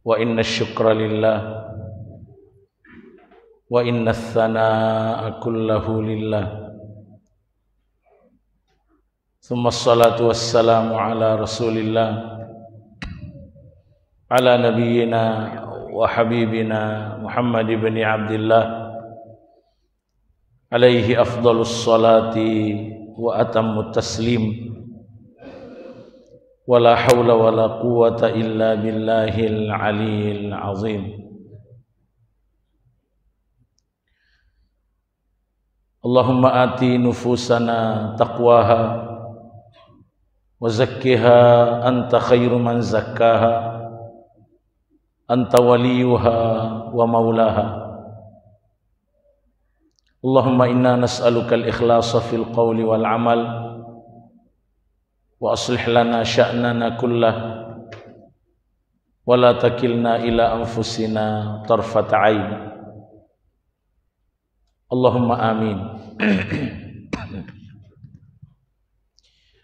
wa inna syukra lillah wa inna tsanaa'a kullahu lillah. Tsumma assalatu wassalamu ala Rasulillah ala nabiyyina wa habibina Muhammad ibn Abdullah alaihi afdhalus salati wa atammut taslim. Wala haula wala quwwata illa billahil aliyyil azim. Allahumma ati nufusana taqwaha wa zakkiha anta khairu man zakkaha anta waliyuha wa maulaha. Allahumma inna nas'aluka al-ikhlasa fil qawli wal amal wa aslih lana sya'nana kullah wa la takilna ila anfusina tarfata ain. Allahumma amin.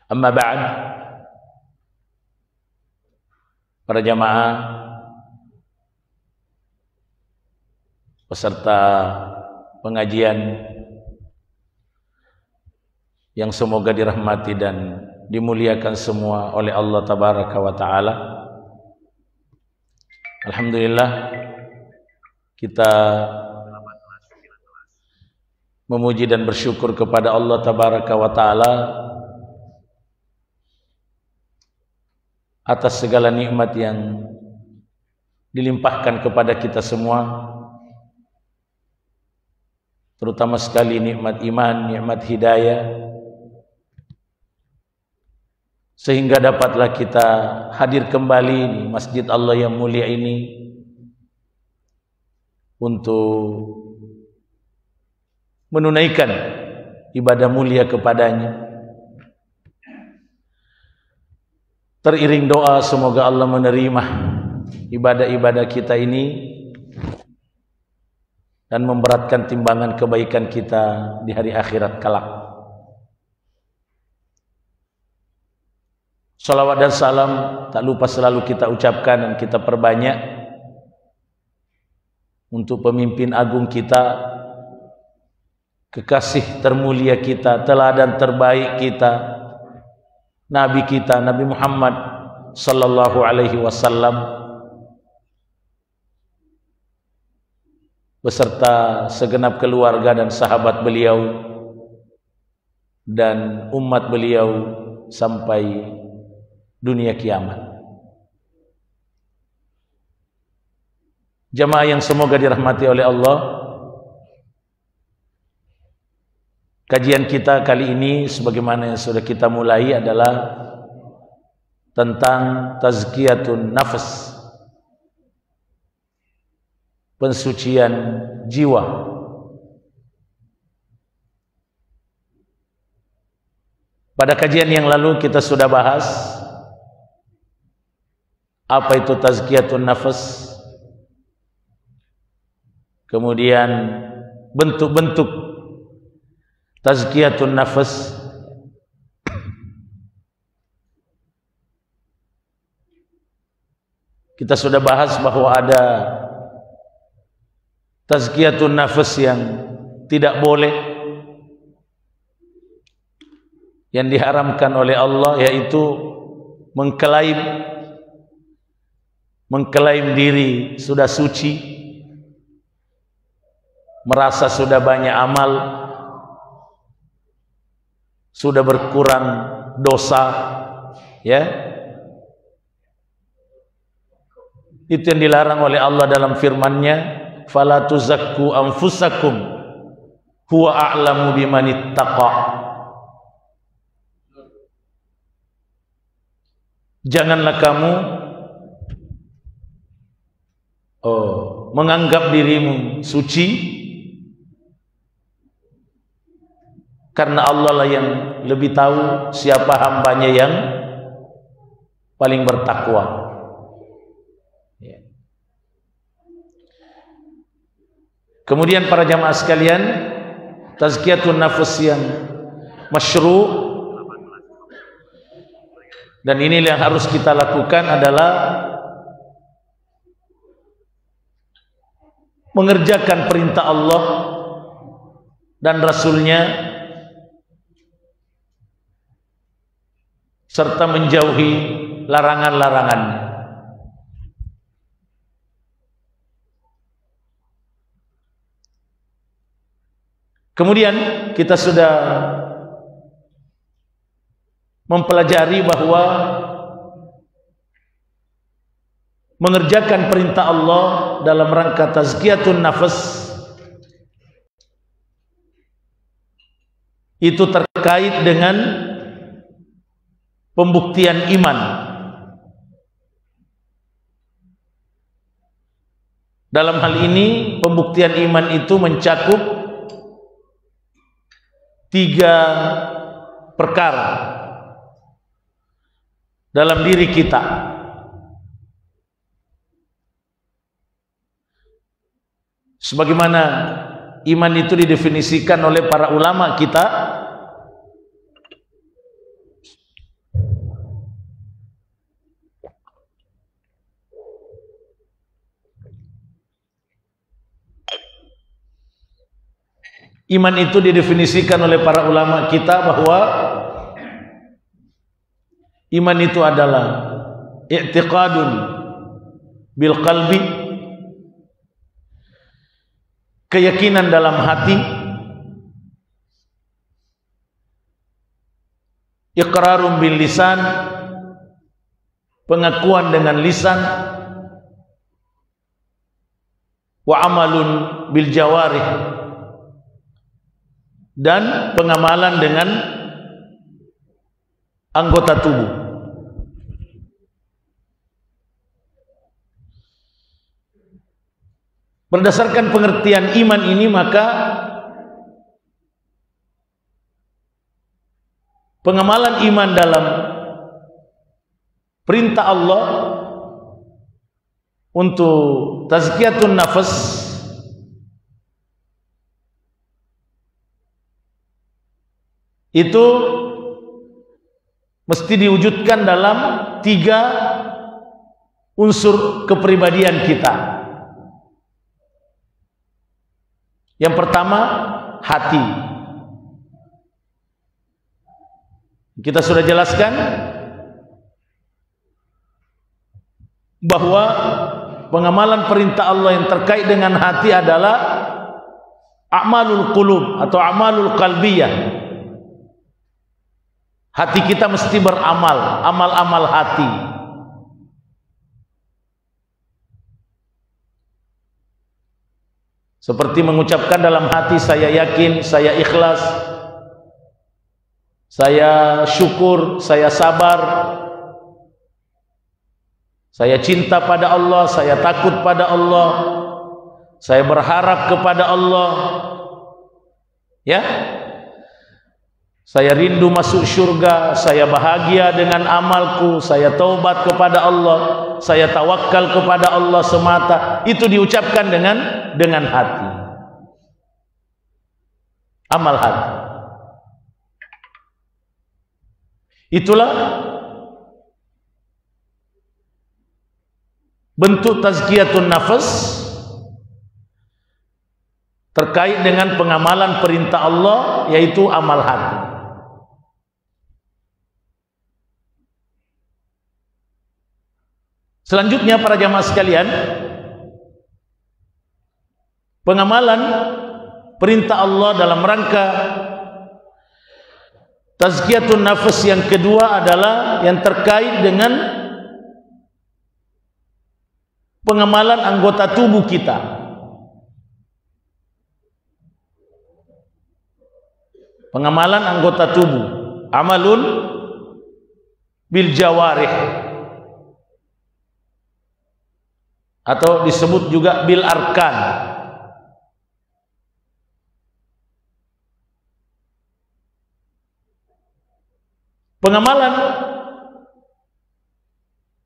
Amma ba'd, para jamaah peserta pengajian yang semoga dirahmati dan dimuliakan semua oleh Allah tabaraka wa taala. Alhamdulillah, kita memuji dan bersyukur kepada Allah tabaraka wa taala atas segala nikmat yang dilimpahkan kepada kita semua, terutama sekali nikmat iman, nikmat hidayah, sehingga dapatlah kita hadir kembali di masjid Allah yang mulia ini untuk menunaikan ibadah mulia kepadanya. Teriring doa semoga Allah menerima ibadah-ibadah kita ini dan memberatkan timbangan kebaikan kita di hari akhirat kelak. Salawat dan salam tak lupa selalu kita ucapkan dan kita perbanyak untuk pemimpin agung kita, kekasih termulia kita, teladan terbaik kita, Nabi kita, Nabi Muhammad sallallahu alaihi wasallam, beserta segenap keluarga dan sahabat beliau dan umat beliau sampai dunia kiamat. Jamaah yang semoga dirahmati oleh Allah, kajian kita kali ini sebagaimana yang sudah kita mulai adalah tentang tazkiyatun nafs, pensucian jiwa. Pada kajian yang lalu kita sudah bahas apa itu tazkiyatun nafs, kemudian bentuk-bentuk tazkiyatun nafs, kita sudah bahas bahwa ada tazkiyatun nafs yang tidak boleh, yang diharamkan oleh Allah, yaitu mengklaim diri sudah suci, merasa sudah banyak amal, sudah berkurang dosa, ya. Itu yang dilarang oleh Allah dalam firman-Nya, fala tuzakku anfusakum huwa a'lamu bimanittaqa. Janganlah kamu menganggap dirimu suci, karena Allah lah yang lebih tahu siapa hambanya yang paling bertakwa. Kemudian para jamaah sekalian, tazkiyatun nafs yang masyru' dan ini yang harus kita lakukan adalah mengerjakan perintah Allah dan Rasul-Nya serta menjauhi larangan-larangannya. Kemudian kita sudah mempelajari bahwa mengerjakan perintah Allah dalam rangka tazkiyatun nafas itu terkait dengan pembuktian iman. Dalam hal ini pembuktian iman itu mencakup 3 perkara dalam diri kita. Sebagaimana iman itu didefinisikan oleh para ulama kita, iman itu didefinisikan oleh para ulama kita bahwa iman itu adalah i'tiqadun bil qalbi, keyakinan dalam hati, iqrarun bil lisan, pengakuan dengan lisan, wa amalun bil jawarih, dan pengamalan dengan anggota tubuh. Berdasarkan pengertian iman ini, maka pengamalan iman dalam perintah Allah untuk tazkiyatun nafas itu mesti diwujudkan dalam 3 unsur kepribadian kita. Yang pertama, hati. Kita sudah jelaskan bahwa pengamalan perintah Allah yang terkait dengan hati adalah a'malul qulub atau a'malul qalbiyah. Hati kita mesti beramal, amal-amal hati. Seperti mengucapkan dalam hati, saya yakin, saya ikhlas, saya syukur, saya sabar, saya cinta pada Allah, saya takut pada Allah, saya berharap kepada Allah, ya, saya rindu masuk surga, saya bahagia dengan amalku, saya taubat kepada Allah, saya tawakal kepada Allah semata. Itu diucapkan dengan hati, amal hati. Itulah bentuk tazkiyatun nafas terkait dengan pengamalan perintah Allah, yaitu amal hati. Selanjutnya para jamaah sekalian, pengamalan perintah Allah dalam rangka tazkiyatun nafas yang kedua adalah yang terkait dengan pengamalan anggota tubuh kita. Pengamalan anggota tubuh, amalun bil jawarih, atau disebut juga bil arkan. Pengamalan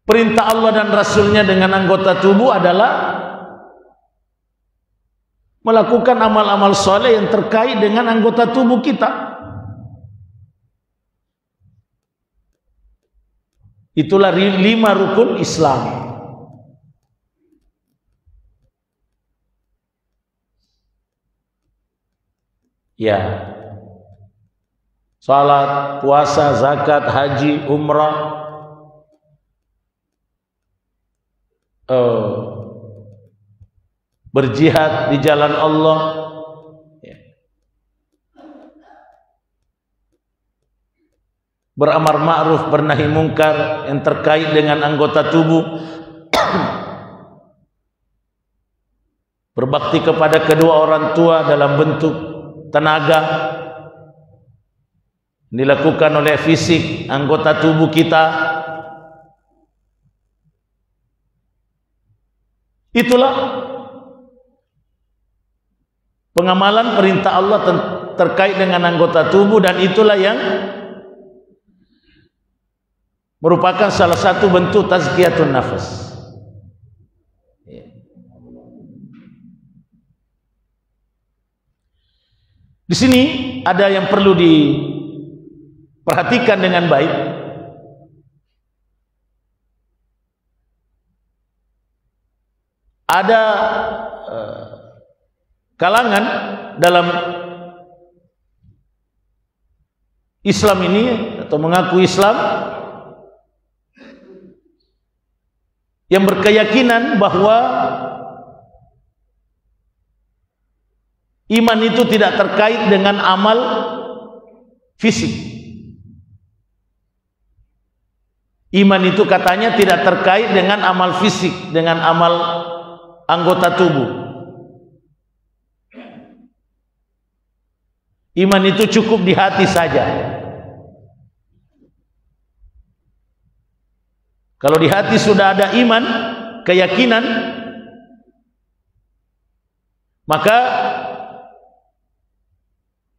perintah Allah dan Rasulnya dengan anggota tubuh adalah melakukan amal-amal soleh yang terkait dengan anggota tubuh kita. Itulah 5 rukun Islam. Ya, salat, puasa, zakat, haji, umrah, berjihad di jalan Allah, beramar ma'ruf, bernahi mungkar yang terkait dengan anggota tubuh, berbakti kepada kedua orang tua dalam bentuk tenaga, dilakukan oleh fisik anggota tubuh kita. Itulah pengamalan perintah Allah terkait dengan anggota tubuh, dan itulah yang merupakan salah satu bentuk tazkiyatun nafas. Di sini ada yang perlu diperhatikan dengan baik. Ada kalangan dalam Islam ini atau mengaku Islam yang berkeyakinan bahwa iman itu tidak terkait dengan amal fisik. Iman itu katanya tidak terkait dengan amal fisik, dengan amal anggota tubuh. Iman itu cukup di hati saja. Kalau di hati sudah ada iman, keyakinan, maka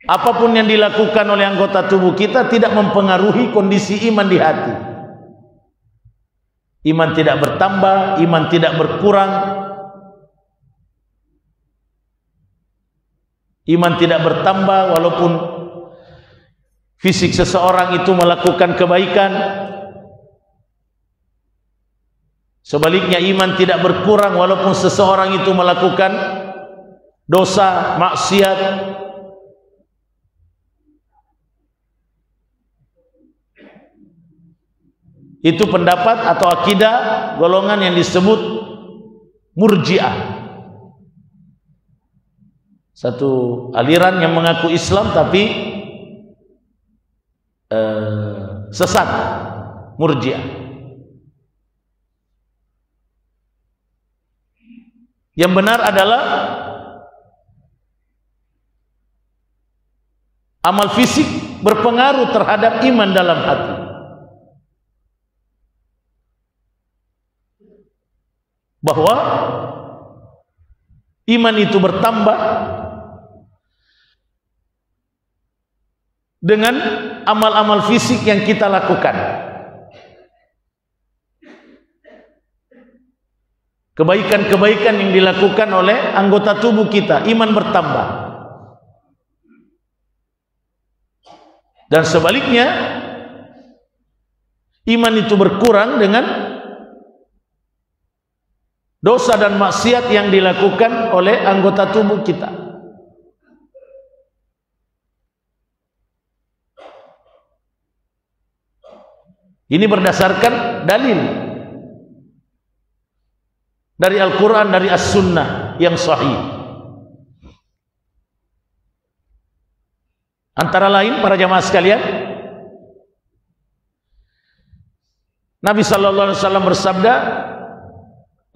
apapun yang dilakukan oleh anggota tubuh kita tidak mempengaruhi kondisi iman di hati. Iman tidak bertambah, iman tidak berkurang. Iman tidak bertambah walaupun fisik seseorang itu melakukan kebaikan. Sebaliknya iman tidak berkurang walaupun seseorang itu melakukan dosa, maksiat. Itu pendapat atau akidah golongan yang disebut Murji'ah. Satu aliran yang mengaku Islam tapi sesat, Murji'ah. Yang benar adalah amal fisik berpengaruh terhadap iman dalam hati. Bahwa iman itu bertambah dengan amal-amal fisik yang kita lakukan. Kebaikan-kebaikan yang dilakukan oleh anggota tubuh kita, iman bertambah. Dan sebaliknya, iman itu berkurang dengan dosa dan maksiat yang dilakukan oleh anggota tubuh kita. Ini berdasarkan dalil dari Al-Quran, dari As-Sunnah yang sahih. Antara lain, para jamaah sekalian, Nabi sallallahu alaihi wasallam bersabda,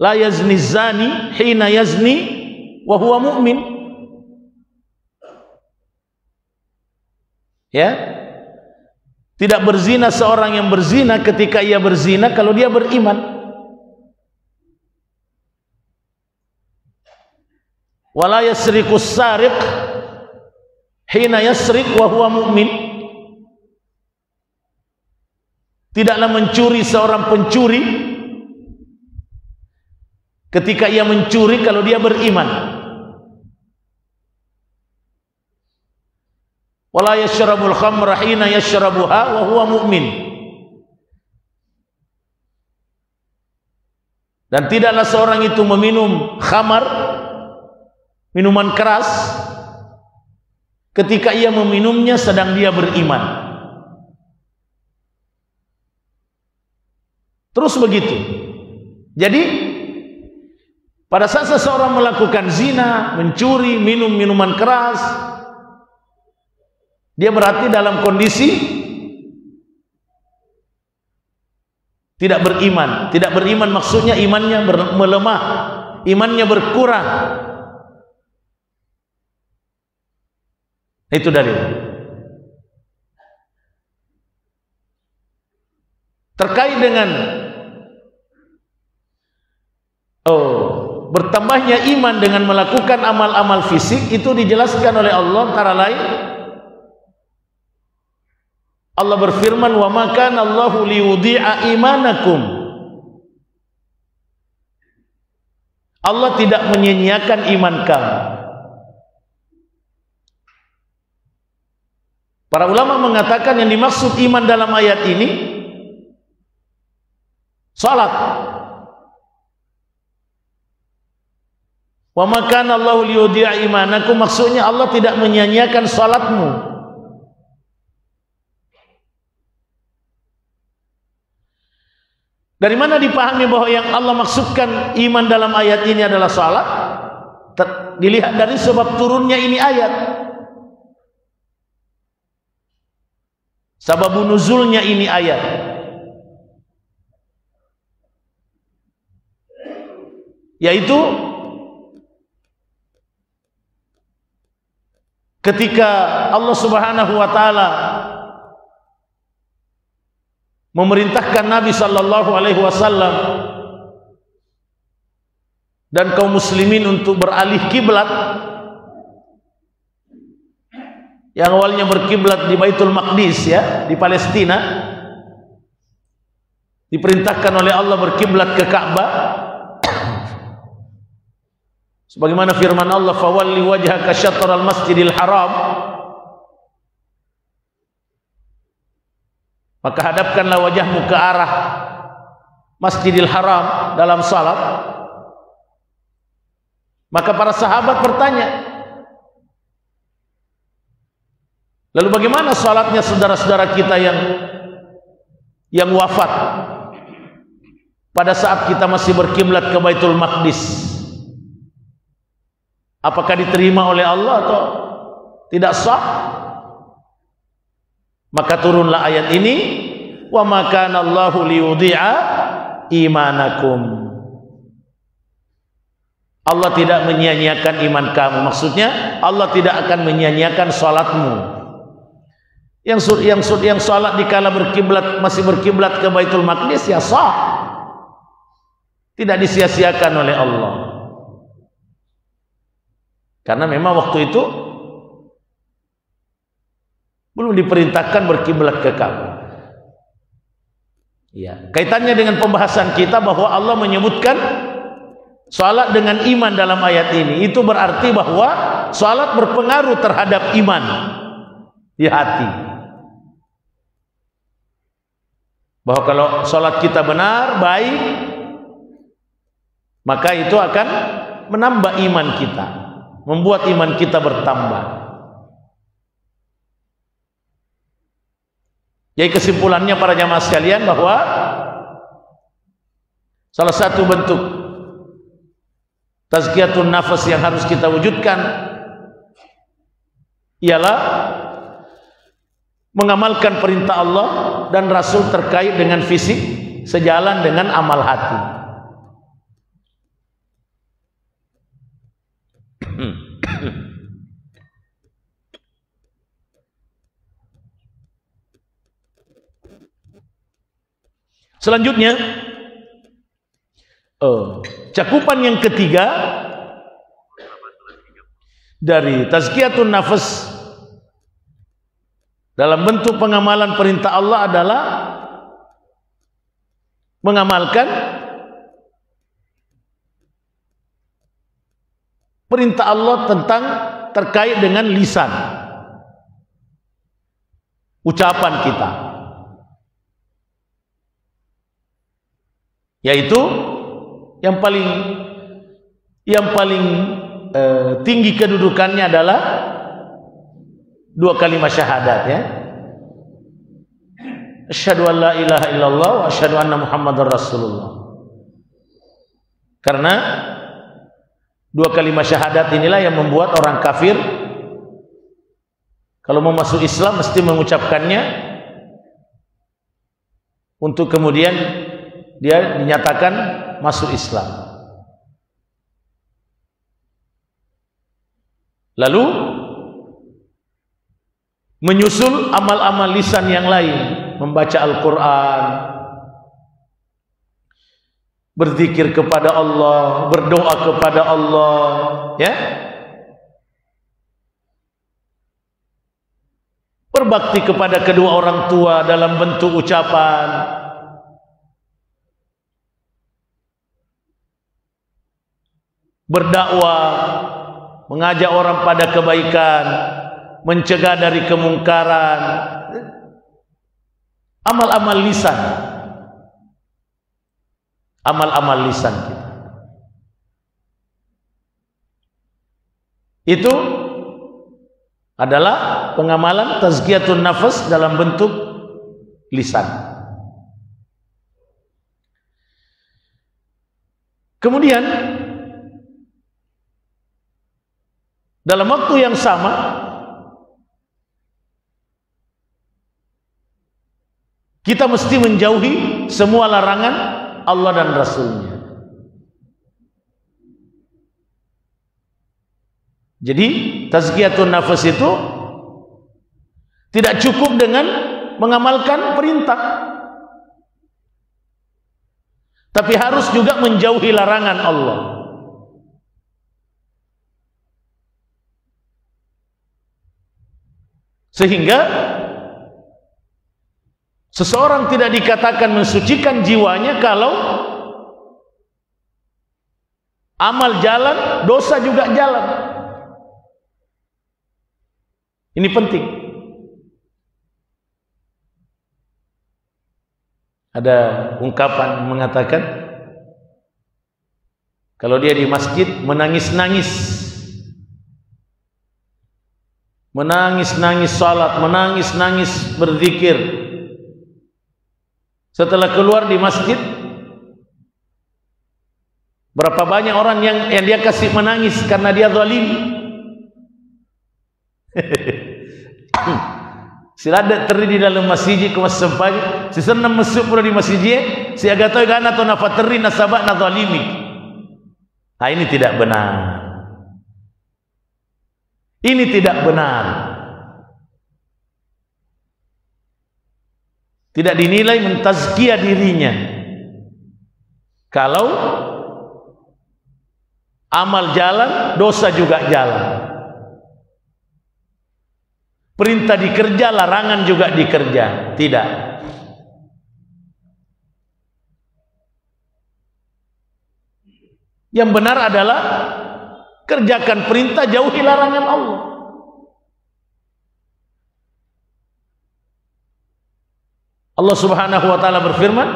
la yazni zani hina yazni wa huwa mu'min. Ya, tidak berzina seorang yang berzina ketika ia berzina kalau dia beriman. Wala yasriqus sariq hina yasriq wa huwa mu'min. Tidaklah mencuri seorang pencuri ketika ia mencuri kalau dia beriman. Wala yashrabul khamra hina yashrabuha wa huwa mu'min. Dan tidaklah seorang itu meminum khamar, minuman keras, ketika ia meminumnya sedang dia beriman. Terus begitu. Jadi pada saat seseorang melakukan zina, mencuri, minum minuman keras, dia berarti dalam kondisi tidak beriman. Tidak beriman maksudnya imannya melemah, imannya berkurang. Itu dalil. Terkait dengan bertambahnya iman dengan melakukan amal-amal fisik, itu dijelaskan oleh Allah antara lain. Allah berfirman, "Wa ma kana Allahu liyudhi'a imanakum." Allah tidak menyia-nyiakan iman kamu. Para ulama mengatakan yang dimaksud iman dalam ayat ini salat. Wa ma kana Allahu liyudhi'a imanakum, maksudnya Allah tidak menyia-nyiakan salatmu. Dari mana dipahami bahwa yang Allah maksudkan iman dalam ayat ini adalah salat? Dilihat dari sebab turunnya ini ayat. Sabab nuzulnya ini ayat. Yaitu ketika Allah Subhanahu wa taala memerintahkan Nabi sallallahu alaihi wasallam dan kaum muslimin untuk beralih kiblat, yang awalnya berkiblat di Baitul Maqdis, ya, di Palestina, diperintahkan oleh Allah berkiblat ke Ka'bah. Sebagaimana firman Allah, "Fawalli wajhaka syatral masjidil haram." Maka hadapkanlah wajahmu ke arah Masjidil Haram dalam salat. Maka para sahabat bertanya, lalu bagaimana salatnya saudara-saudara kita yang wafat pada saat kita masih berkiblat ke Baitul Maqdis? Apakah diterima oleh Allah atau tidak sah? Maka turunlah ayat ini, wa ma kana Allahu liyudhi'a imanakum. Allah tidak menyia-nyiakan iman kamu. Maksudnya Allah tidak akan menyia-nyiakan salatmu. Yang salat dikala berkiblat, masih berkiblat ke Baitul Maqdis, ya sah. Tidak disia-siakan oleh Allah. Karena memang waktu itu belum diperintahkan berkiblat ke Ka'bah. Ya, kaitannya dengan pembahasan kita bahwa Allah menyebutkan salat dengan iman dalam ayat ini, itu berarti bahwa salat berpengaruh terhadap iman di hati. Bahwa kalau salat kita benar, baik, maka itu akan menambah iman kita, membuat iman kita bertambah. Jadi kesimpulannya para jamaah sekalian bahwa salah satu bentuk tazkiyatun nafas yang harus kita wujudkan ialah mengamalkan perintah Allah dan Rasul terkait dengan fisik sejalan dengan amal hati. Selanjutnya, cakupan yang ketiga dari tazkiyatun nafas dalam bentuk pengamalan perintah Allah adalah mengamalkan perintah Allah tentang terkait dengan lisan, ucapan kita, yaitu yang paling tinggi kedudukannya adalah dua kalimat syahadat ya. Asyhadu an la ilaha illallah wa asyhadu anna Muhammadar Rasulullah. Karena dua kalimat syahadat inilah yang membuat orang kafir kalau mau masuk Islam mesti mengucapkannya untuk kemudian dia dinyatakan masuk Islam. Lalu menyusul amal-amal lisan yang lain, membaca Al-Quran, berzikir kepada Allah, berdoa kepada Allah, ya, berbakti kepada kedua orang tua dalam bentuk ucapan, berdakwah, mengajak orang pada kebaikan, mencegah dari kemungkaran, amal-amal lisan, amal-amal lisan kita. Itu adalah pengamalan tazkiyatun nafas dalam bentuk lisan. Kemudian dalam waktu yang sama kita mesti menjauhi semua larangan Allah dan Rasulnya. Jadi tazkiyatun nafas itu tidak cukup dengan mengamalkan perintah, tapi harus juga menjauhi larangan Allah. Sehingga seseorang tidak dikatakan mensucikan jiwanya kalau amal jalan, dosa juga jalan. Ini penting. Ada ungkapan mengatakan kalau dia di masjid menangis-nangis, menangis-nangis salat, menangis-nangis berzikir, setelah keluar di masjid berapa banyak orang yang dia kasih menangis karena dia zalim. Sila ada teri di dalam masjid ke masjid, si senam masuk pula di masjid, si agak tahu kan atau nafateri nasabak nazalimi. Nah, ini tidak benar. Ini tidak benar. Tidak dinilai mentazkiyah dirinya. Kalau amal jalan, dosa juga jalan. Perintah dikerja, larangan juga dikerja. Tidak. Yang benar adalah kerjakan perintah, jauhi larangan Allah. Allah Subhanahu wa taala berfirman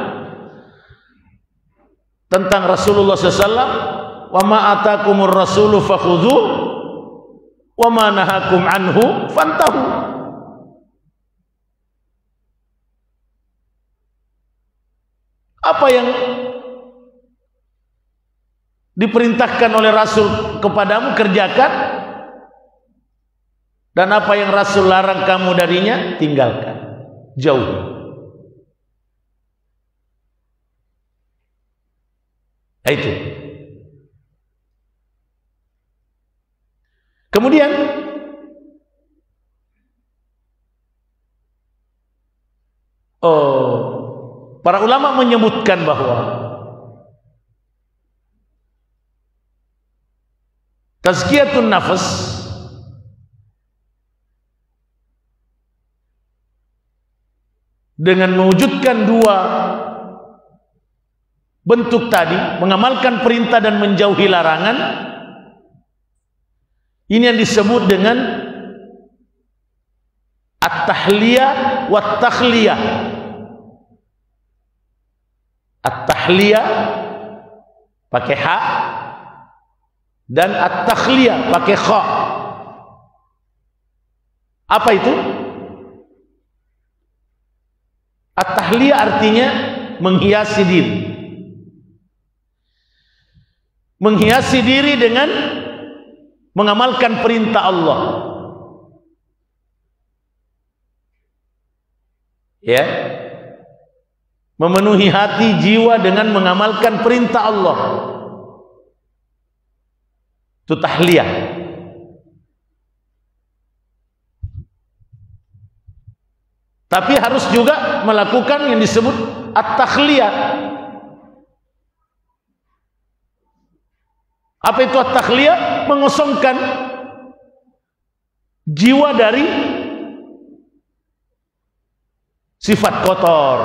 tentang Rasulullah SAW, "Wa ma atakumur rasulu fakhudhu wa ma nahakum anhu fantahu." Apa yang diperintahkan oleh Rasul kepadamu kerjakan, dan apa yang Rasul larang kamu darinya tinggalkan, jauhi. Itu. Kemudian para ulama menyebutkan bahwa tazkiyatun nafas dengan mewujudkan dua bentuk tadi, mengamalkan perintah dan menjauhi larangan, ini yang disebut dengan at-tahliyah wa at-takhliyah. At-tahliyah pakai ha dan at-takhliyah pakai kha. Apa itu? At-tahliyah artinya menghiasi diri. Menghiasi diri dengan mengamalkan perintah Allah. Ya. Memenuhi hati jiwa dengan mengamalkan perintah Allah. Itu tahliyah. Tapi harus juga melakukan yang disebut at-takhliyah. Apa itu at-takhliyah? Mengosongkan jiwa dari sifat kotor,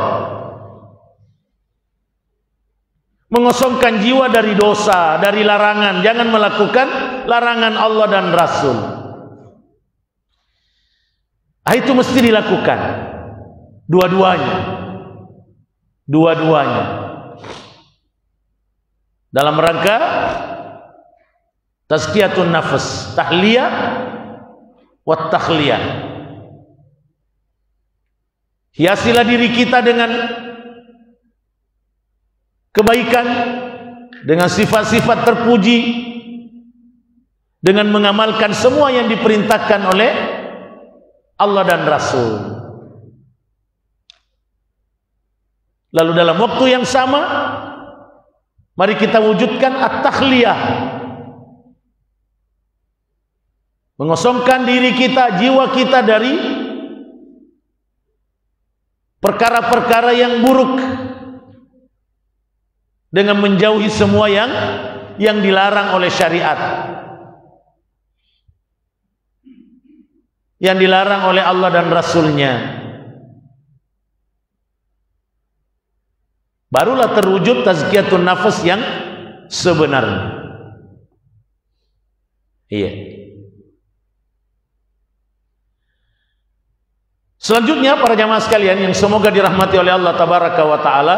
mengosongkan jiwa dari dosa, dari larangan. Jangan melakukan larangan Allah dan Rasul. Itu mesti dilakukan dua-duanya, dalam rangka tazkiyatun nafs, tahliyah wa takhliyah. Hiasilah diri kita dengan kebaikan, dengan sifat-sifat terpuji, dengan mengamalkan semua yang diperintahkan oleh Allah dan Rasul. Lalu dalam waktu yang sama, mari kita wujudkan at-takhliyah. Mengosongkan diri kita, jiwa kita dari perkara-perkara yang buruk, dengan menjauhi semua yang dilarang oleh syariat, yang dilarang oleh Allah dan Rasulnya. Barulah terwujud tazkiyatun nafs yang sebenarnya. Iya. Selanjutnya para jamaah sekalian yang semoga dirahmati oleh Allah tabaraka wa taala,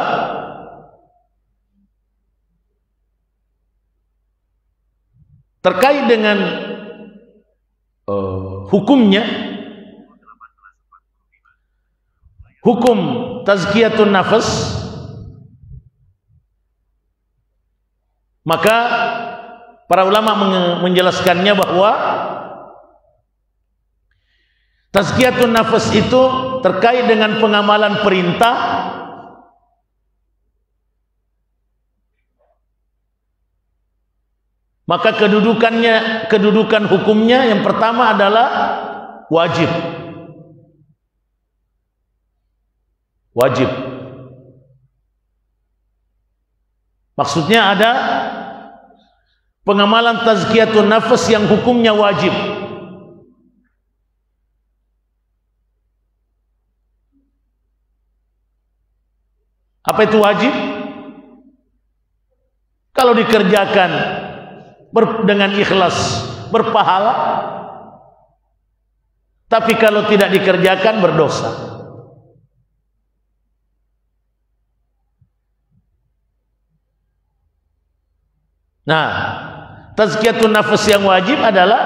terkait dengan hukumnya, hukum tazkiyatun nafs, maka para ulama menjelaskannya bahwa tazkiyatun nafs itu terkait dengan pengamalan perintah, maka kedudukan hukumnya yang pertama adalah wajib. Wajib. Maksudnya ada pengamalan tazkiyatun nafs yang hukumnya wajib. Apa itu wajib? Kalau dikerjakan dengan ikhlas berpahala, tapi kalau tidak dikerjakan berdosa. Nah, tazkiyatun nafs yang wajib adalah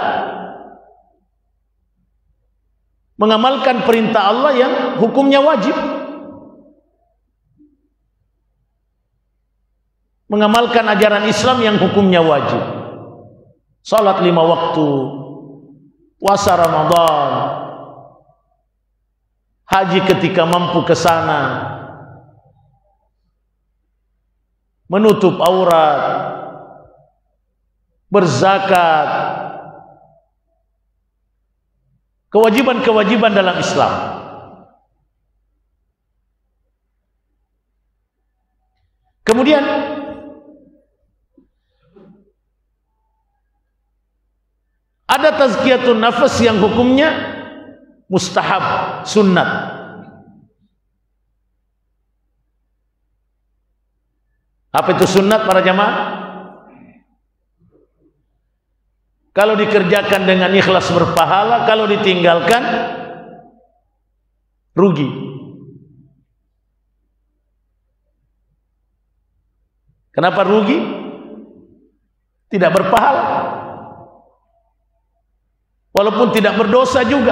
mengamalkan perintah Allah yang hukumnya wajib, mengamalkan ajaran Islam yang hukumnya wajib. Salat 5 waktu, puasa Ramadan, haji ketika mampu ke sana, menutup aurat, berzakat, kewajiban-kewajiban dalam Islam. Kemudian ada tazkiyatun nafs yang hukumnya mustahab, sunnat. Apa itu sunnat para jamaah? Kalau dikerjakan dengan ikhlas berpahala, kalau ditinggalkan rugi. Kenapa rugi? Tidak berpahala. Walaupun tidak berdosa juga.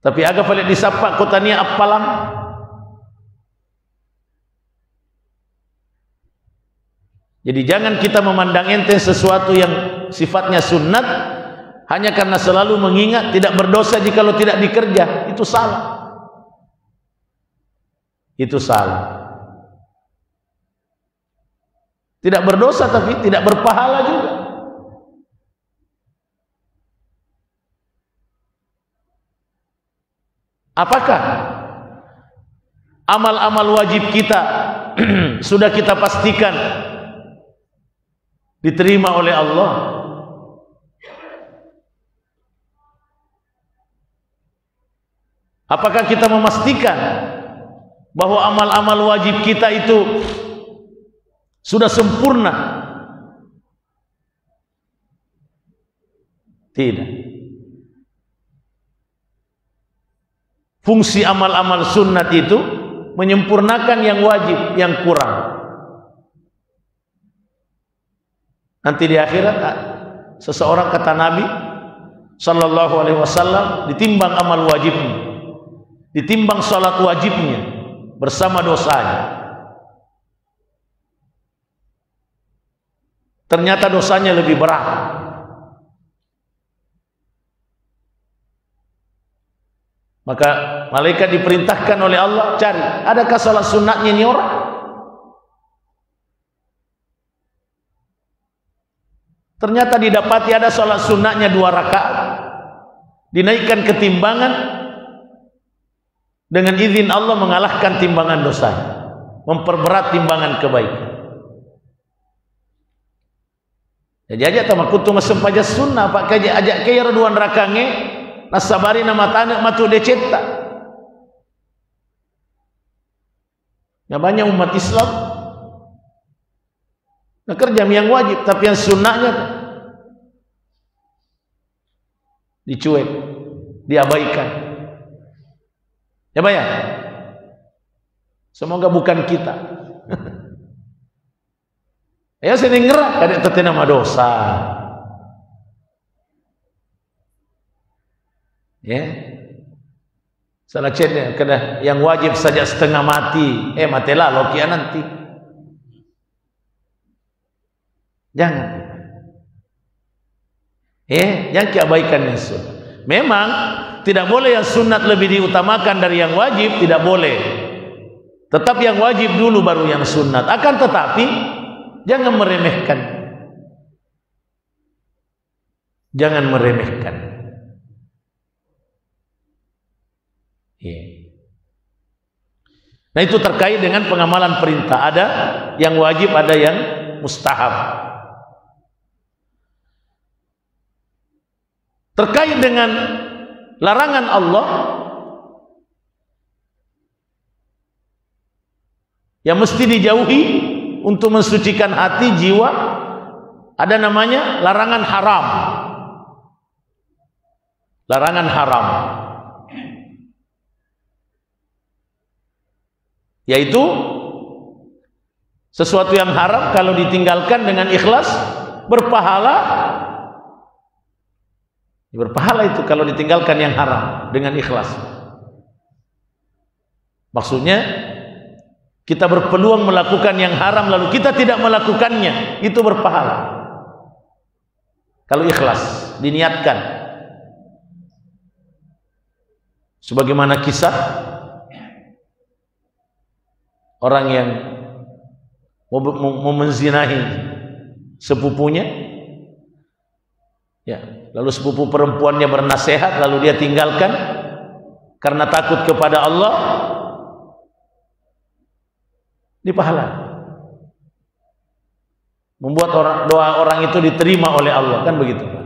Tapi aga paling disapa kotania apalang. Jadi jangan kita memandang enteng sesuatu yang sifatnya sunnat hanya karena selalu mengingat tidak berdosa jikalau tidak dikerja. Itu salah. Itu salah. Tidak berdosa tapi tidak berpahala juga. Apakah amal-amal wajib kita sudah kita pastikan diterima oleh Allah? Apakah kita memastikan bahwa amal-amal wajib kita itu sudah sempurna? Tidak. Fungsi amal-amal sunnat itu menyempurnakan yang wajib, yang kurang. Nanti di akhirat seseorang, kata Nabi sallallahu alaihi wasallam, ditimbang amal wajibnya, ditimbang salat wajibnya bersama dosanya. Ternyata dosanya lebih berat. Maka malaikat diperintahkan oleh Allah, cari adakah salat sunatnya ini orang. Ternyata didapati ada salat sunatnya 2 rakaat, dinaikkan ketimbangan, dengan izin Allah mengalahkan timbangan dosanya, memperberat timbangan kebaikan. Jadi aja tamakutu masem paja sunnah pak kaji ajak kaya raduan rakange nasabari nama tanah matu deceta. Ya banyak umat Islam nak kerja yang wajib tapi yang sunnahnya dicuek, diabaikan. Ya bayang. Semoga bukan kita. Ya sering ngerak kadek tete nama dosa. Ya. Salah cednya kena yang wajib saja setengah mati, matilah lokia nanti. Jangan. Yang keabaikan yang sunnah. Memang tidak boleh yang sunat lebih diutamakan dari yang wajib, tidak boleh. Tetap yang wajib dulu baru yang sunat. Akan tetapi jangan meremehkan. Jangan meremehkan. Nah itu terkait dengan pengamalan perintah. Ada yang wajib, ada yang mustahab. Terkait dengan larangan Allah yang mesti dijauhi untuk mensucikan hati, jiwa, ada namanya larangan haram. Larangan haram, yaitu sesuatu yang haram kalau ditinggalkan dengan ikhlas berpahala. Berpahala itu kalau ditinggalkan yang haram dengan ikhlas. Maksudnya kita berpeluang melakukan yang haram lalu kita tidak melakukannya, itu berpahala kalau ikhlas diniatkan. Sebagaimana kisah orang yang mau menzinahi sepupunya, ya, lalu sepupu perempuannya bernasihat, lalu dia tinggalkan karena takut kepada Allah, dipahala. Membuat doa orang itu diterima oleh Allah, kan begitu Pak.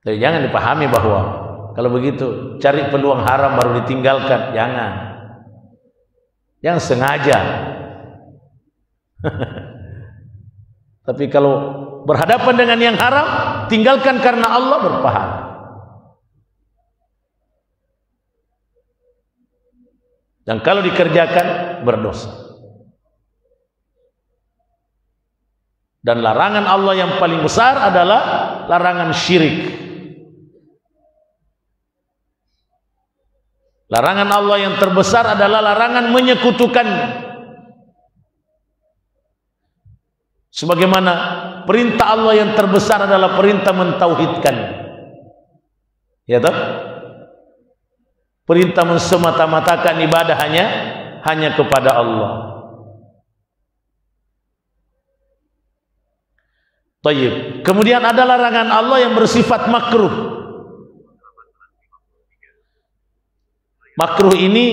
Jadi jangan dipahami bahwa kalau begitu cari peluang haram baru ditinggalkan, jangan. Jangan sengaja. Tapi kalau berhadapan dengan yang haram, tinggalkan karena Allah, berpahala. Dan kalau dikerjakan, berdosa. Dan larangan Allah yang paling besar adalah larangan syirik. Larangan Allah yang terbesar adalah larangan menyekutukannya. Sebagaimana perintah Allah yang terbesar adalah perintah mentauhidkan. Ya toh? Perintah mensemata-matakan ibadah hanya kepada Allah. Tayyib. Kemudian ada larangan Allah yang bersifat makruh. Makruh ini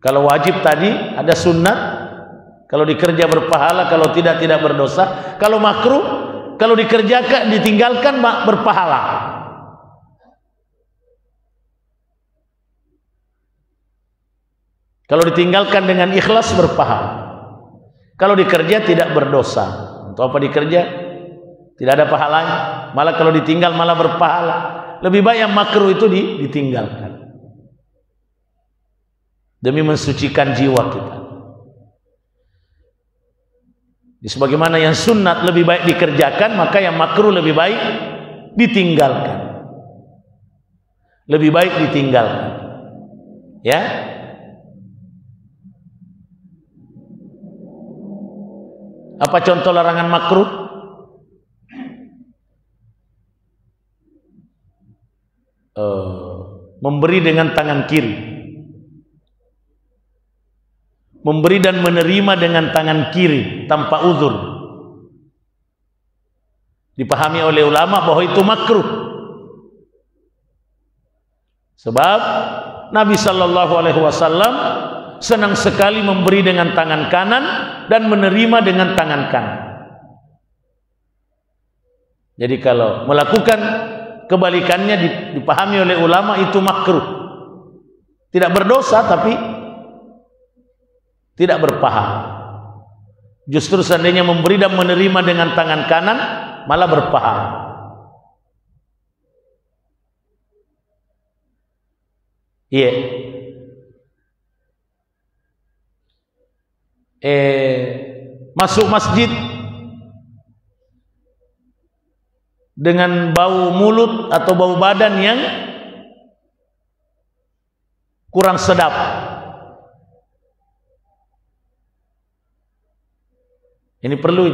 kalau wajib tadi ada sunnat, kalau dikerja berpahala, kalau tidak berdosa. Kalau makruh, kalau dikerjakan ditinggalkan berpahala. Kalau ditinggalkan dengan ikhlas berpahala. Kalau dikerja tidak berdosa. Untuk apa dikerja? Tidak ada pahalanya. Malah kalau ditinggal malah berpahala. Lebih baik yang makruh itu ditinggalkan. Demi mensucikan jiwa kita. Sebagaimana yang sunnat lebih baik dikerjakan, maka yang makruh lebih baik ditinggalkan. Lebih baik ditinggalkan. Ya. Apa contoh larangan makruh? Memberi dengan tangan kiri. Memberi dan menerima dengan tangan kiri tanpa uzur. Dipahami oleh ulama bahwa itu makruh. Sebab Nabi sallallahu alaihi wasallam senang sekali memberi dengan tangan kanan dan menerima dengan tangan kanan. Jadi kalau melakukan kebalikannya dipahami oleh ulama itu makruh. Tidak berdosa tapi tidak berpahala. Justru seandainya memberi dan menerima dengan tangan kanan malah berpahala. Iya. Masuk masjid dengan bau mulut atau bau badan yang kurang sedap. Ini perlu.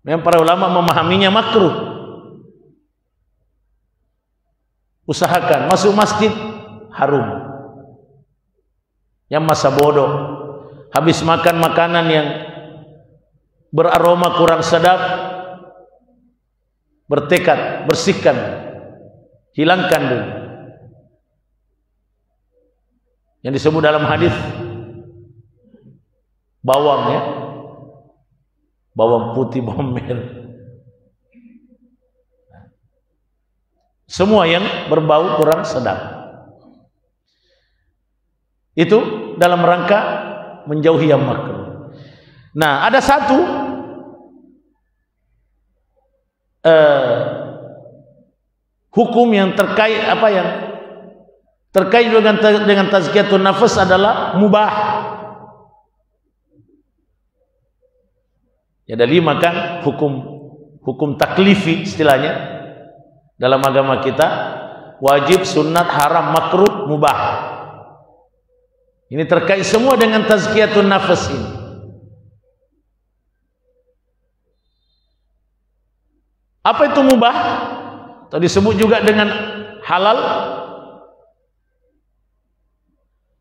Memang para ulama memahaminya makruh. Usahakan masuk masjid harum. Yang masa bodoh, habis makan makanan yang beraroma kurang sedap, bertekad, bersihkan, hilangkan dulu. Yang disebut dalam hadis bawang, ya, bawang putih, bawang merah, semua yang berbau kurang sedap. Itu dalam rangka menjauhi yang makruh. Nah, ada satu hukum yang terkait dengan tazkiyatun nafas adalah mubah. Ya, ada 5 kan hukum taklifi istilahnya dalam agama kita: wajib, sunat, haram, makruh, mubah. Ini terkait semua dengan tazkiyatun nafas ini. Apa itu mubah? Tadi disebut juga dengan halal.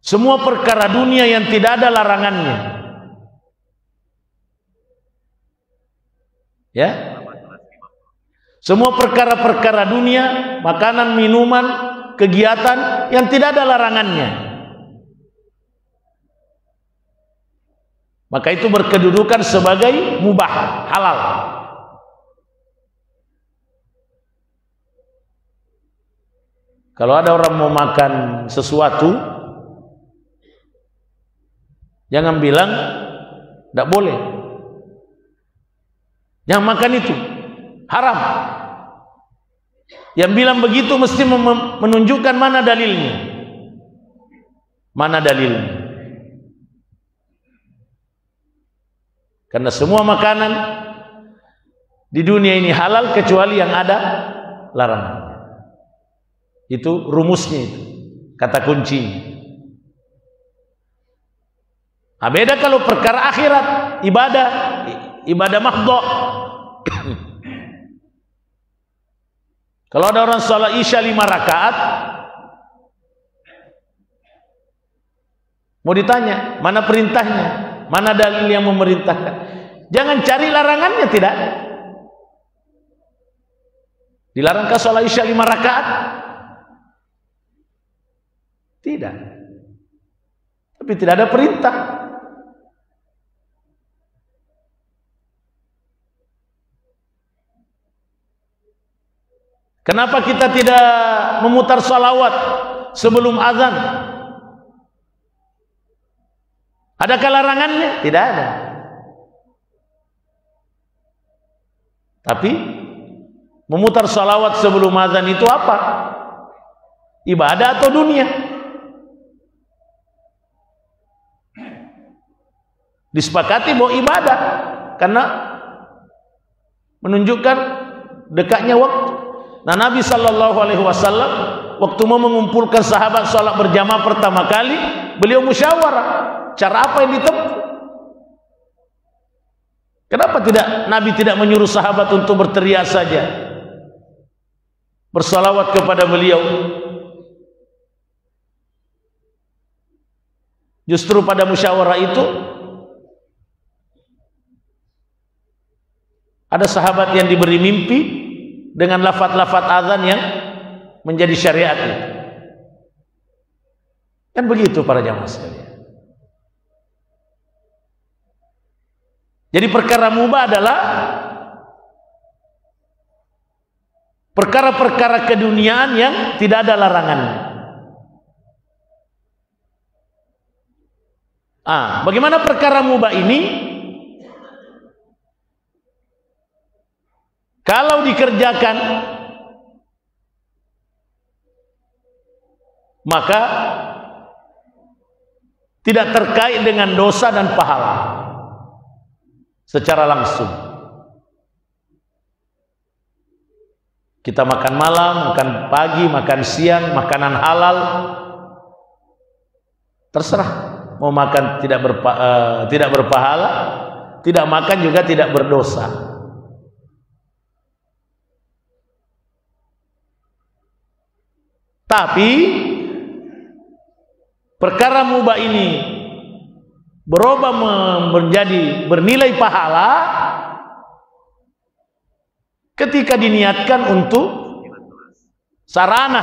Semua perkara dunia yang tidak ada larangannya. Ya? Semua perkara-perkara dunia, makanan, minuman, kegiatan yang tidak ada larangannya. Maka itu berkedudukan sebagai mubah, halal. Kalau ada orang mau makan sesuatu, jangan bilang tidak boleh. Jangan makan itu, haram. Yang bilang begitu mesti menunjukkan mana dalilnya. Mana dalilnya? Karena semua makanan di dunia ini halal kecuali yang ada larangan. Itu rumusnya, itu kata kuncinya. Nah, beda kalau perkara akhirat, ibadah mahdhah. Kalau ada orang salat Isya 5 rakaat, mau ditanya, mana perintahnya? Mana dalil yang memerintahkan? Jangan cari larangannya, tidak. Dilarangkah salat Isya 5 rakaat? Tidak. Tapi tidak ada perintah. Kenapa kita tidak memutar salawat sebelum azan? Adakah larangannya? Tidak ada. Tapi memutar salawat sebelum azan itu apa? Ibadah atau dunia? Disepakati bahwa ibadah, karena menunjukkan dekatnya waktu. Nah, Nabi Shallallahu Alaihi Wasallam waktu mau mengumpulkan sahabat sholat berjamaah pertama kali, beliau musyawarah cara apa yang ditempuh. Kenapa Nabi tidak menyuruh sahabat untuk berteriak saja, bersalawat kepada beliau? Justru pada musyawarah itu ada sahabat yang diberi mimpi dengan lafaz-lafaz azan yang menjadi syariat itu. Kan begitu para jamaah sekalian. Jadi perkara mubah adalah perkara-perkara keduniaan yang tidak ada larangannya. Bagaimana perkara mubah ini? Kalau dikerjakan, maka tidak terkait dengan dosa dan pahala secara langsung. Kita makan malam, makan pagi, makan siang, makanan halal, terserah. Mau makan tidak berpahala, tidak makan juga tidak berdosa. Tapi perkara mubah ini berubah menjadi bernilai pahala ketika diniatkan untuk sarana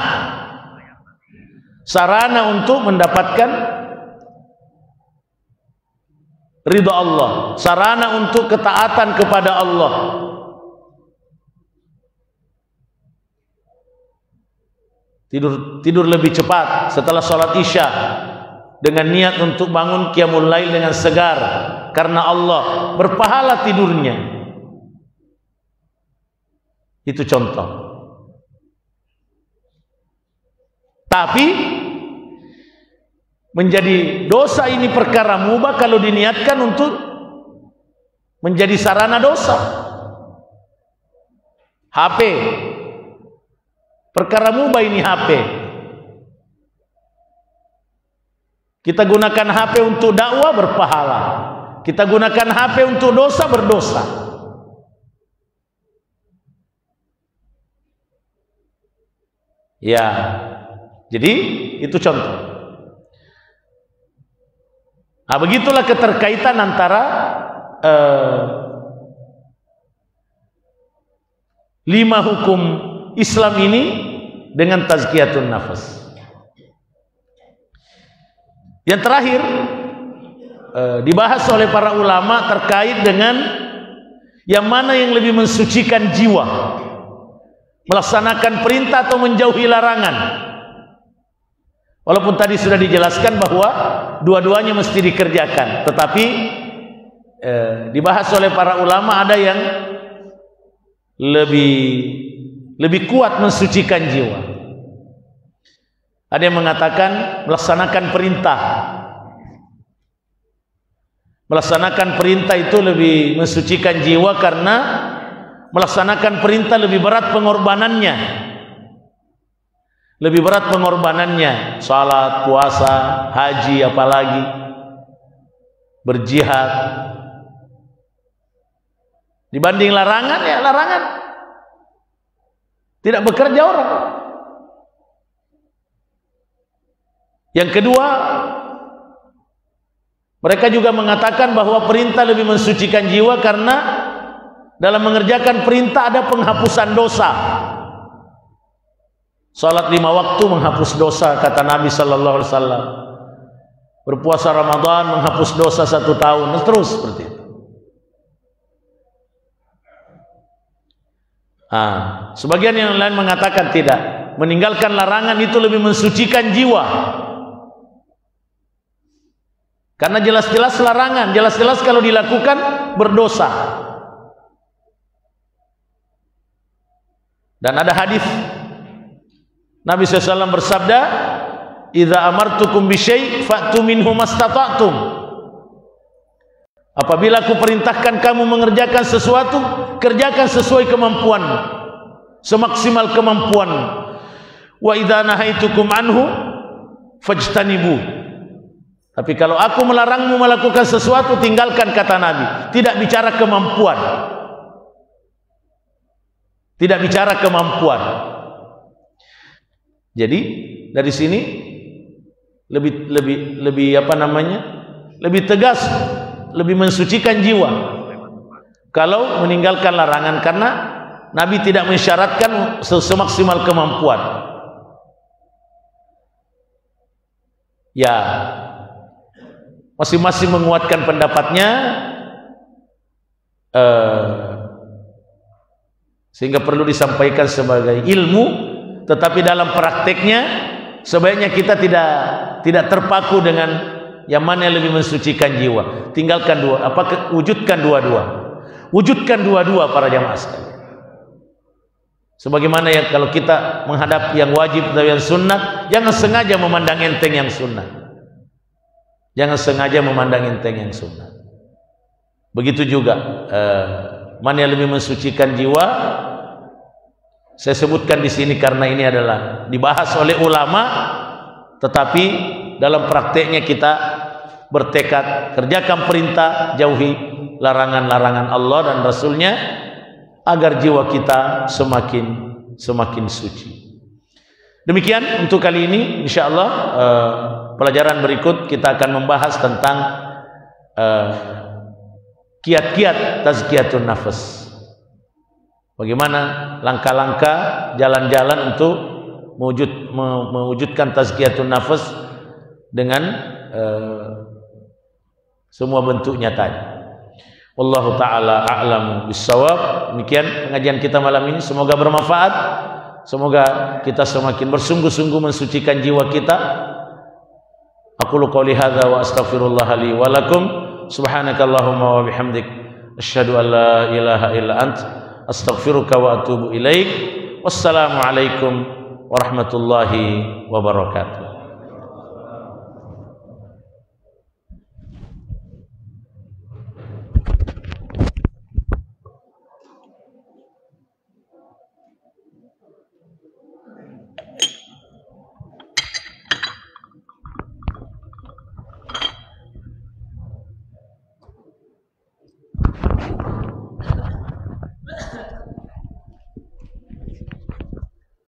untuk mendapatkan ridha Allah, sarana untuk ketaatan kepada Allah. Tidur lebih cepat setelah sholat Isya dengan niat untuk bangun qiyamul lail dengan segar karena Allah, berpahala tidurnya. Itu contoh. Tapi menjadi dosa ini perkara mubah kalau diniatkan untuk menjadi sarana dosa. HP, perkara mubah ini HP. Kita gunakan HP untuk dakwah, berpahala. Kita gunakan HP untuk dosa, berdosa. Ya, jadi itu contoh. Nah, begitulah keterkaitan antara 5 hukum Islam ini dengan tazkiyatun nafas. Yang terakhir dibahas oleh para ulama terkait dengan yang mana yang lebih mensucikan jiwa, melaksanakan perintah atau menjauhi larangan. Walaupun tadi sudah dijelaskan bahwa dua-duanya mesti dikerjakan, tetapi dibahas oleh para ulama ada yang lebih kuat mensucikan jiwa. Ada yang mengatakan melaksanakan perintah. Melaksanakan perintah itu lebih mensucikan jiwa karena melaksanakan perintah lebih berat pengorbanannya. Lebih berat pengorbanannya, salat, puasa, haji, apalagi berjihad. Dibanding larangan, ya larangan. Tidak bekerja orang. Yang kedua, mereka juga mengatakan bahwa perintah lebih mensucikan jiwa karena dalam mengerjakan perintah ada penghapusan dosa. Salat 5 waktu menghapus dosa, kata Nabi sallallahu alaihi wasallam. Berpuasa Ramadan menghapus dosa 1 tahun, terus seperti itu. Sebagian yang lain mengatakan tidak. Meninggalkan larangan itu lebih mensucikan jiwa. Karena jelas-jelas larangan, jelas-jelas kalau dilakukan berdosa. Dan ada hadis Nabi SAW bersabda, "Idza amartukum bi syai' fa'tu minhu mastata'tum." Apabila aku perintahkan kamu mengerjakan sesuatu, kerjakan sesuai kemampuan, semaksimal kemampuan. Wa idza nahaitukum anhu fajtanibu. Tapi kalau aku melarangmu melakukan sesuatu, tinggalkan, kata Nabi. Tidak bicara kemampuan. Tidak bicara kemampuan. Jadi dari sini lebih apa namanya? Lebih tegas, lebih mensucikan jiwa kalau meninggalkan larangan, karena Nabi tidak mensyaratkan semaksimal kemampuan. Ya, masing-masing menguatkan pendapatnya, sehingga perlu disampaikan sebagai ilmu. Tetapi dalam prakteknya sebaiknya kita tidak terpaku dengan yang mana yang lebih mensucikan jiwa. Tinggalkan wujudkan dua-dua. Wujudkan dua-dua para jamaah sekalian. Sebagaimana yang kalau kita menghadapi yang wajib atau yang sunnah, jangan sengaja memandang enteng yang sunnah. Jangan sengaja memandang enteng yang sunnah. Begitu juga mana yang lebih mensucikan jiwa. Saya sebutkan di sini karena ini adalah dibahas oleh ulama, tetapi dalam prakteknya kita bertekad kerjakan perintah, jauhi larangan-larangan Allah dan Rasulnya, agar jiwa kita semakin suci. Demikian untuk kali ini, insyaallah pelajaran berikut kita akan membahas tentang kiat-kiat tazkiyatun nafas. Bagaimana langkah-langkah, jalan-jalan untuk mewujudkan tazkiyatun nafas dengan semua bentuknya tadi. Wallahu ta'ala a'lamu bissawab. Demikian pengajian kita malam ini, semoga bermanfaat. Semoga kita semakin bersungguh-sungguh mensucikan jiwa kita. Aqulu qouli hadza wa astaghfirullah li wa lakum. Subhanakallahumma wa bihamdik asyhadu an la ilaha illa ant astaghfiruka wa atubu ilaik. Wassalamu alaikum warahmatullahi wabarakatuh.